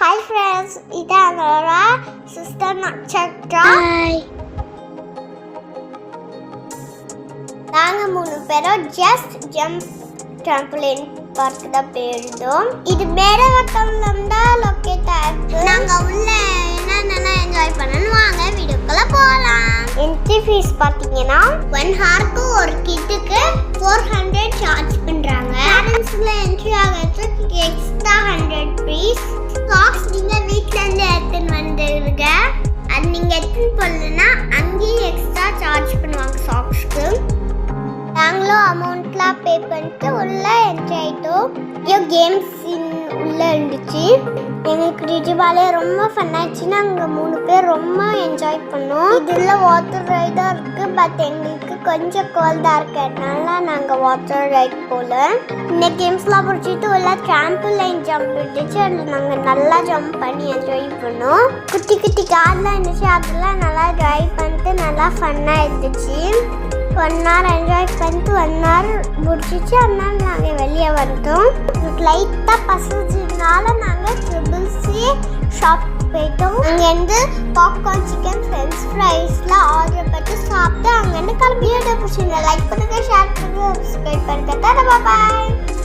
Hi friends, இதான் Laura, sister Nakshatra. Hi. நாங்க 3 பேரும் ஜஸ்ட் ஜம்ப் ட்ராம்பலின் பார்க் தான் போயிருந்தோம். இது மேடவாக்கம்ல தான் லொகேட் ஆயிருக்கு. நாங்க உள்ள என்னென்னலாம் என்ஜாய் பண்ணணும் வாங்க வீடியோக்குள்ள போலாம். என்ட்ரி ஃபீஸ் பாத்தீங்கன்னா 1 ஹார்க்கு ஒரு கிட்டுக்கு 400 சார்ஜ் பண்றாங்க. பேரண்ட்ஸ்ல என்ட்ரி ஆகிறதுக்கு எக்ஸ்ட்ரா 100 rupees. சாக்ஸ் நீங்க வீட்ல இருந்து எடுத்துட்டு வந்துருங்க. அது நீங்க எடுத்துட்டு போறதுன்னா அங்கேயே எக்ஸ்ட்ரா சார்ஜ் பண்ணுவாங்க சாக்ஸ்க்கு. நாங்களும் அமௌண்ட்லாம் பே பண்ணிட்டு உள்ள என்ட்ரி ஆயிட்டோம். கேம்ஸ் உள்ள இருந்துச்சு. எங்களுக்கு டிஜிபாலே ரொம்ப ஃபன் ஆயிடுச்சு. நாங்கள் 3 பேர் ரொம்ப என்ஜாய் பண்ணோம். இதில் வாட்டர் ரைடாக இருக்குது. பட் எங்களுக்கு கொஞ்சம் கோல்டாக இருக்கிறதுனால நாங்கள் வாட்டர் ரைட் போகல. இந்த கேம்ஸ்லாம் பிடிச்சிட்டு உள்ள ட்ராம்பலைன் ஜம்ப் இருந்துச்சு. அதில் நாங்கள் நல்லா ஜம்ப் பண்ணி என்ஜாய் பண்ணோம். குட்டி குட்டி கார்லாம் இருந்துச்சு. அதெல்லாம் நல்லா ட்ரைவ் பண்ணிட்டு நல்லா ஃபன்னாக இருந்துச்சு. 1 hour என்ஜாய் பண்ணிட்டு 1 hour முடிச்சிச்சு. அதனால நாங்கள் வெளியே வந்துட்டோம். லைட்டாக பசிச்சதுனால நாங்கள் ட்ரிபிள்சி ஷாப் போயிட்டோம். அங்கேருந்து பாப்கார்ன் சிக்கன் ஃப்ரெஞ்ச் ஃப்ரைஸ்லாம் ஆர்டர் பண்ணி சாப்பிட்டு அங்கேருந்து கிளம்பி பிடிச்சிருந்தேன். லைக் பண்ணுங்கள், ஷேர் பண்ணுங்கள், சப்ஸ்கிரைப் பண்ணுங்கள். பாய்.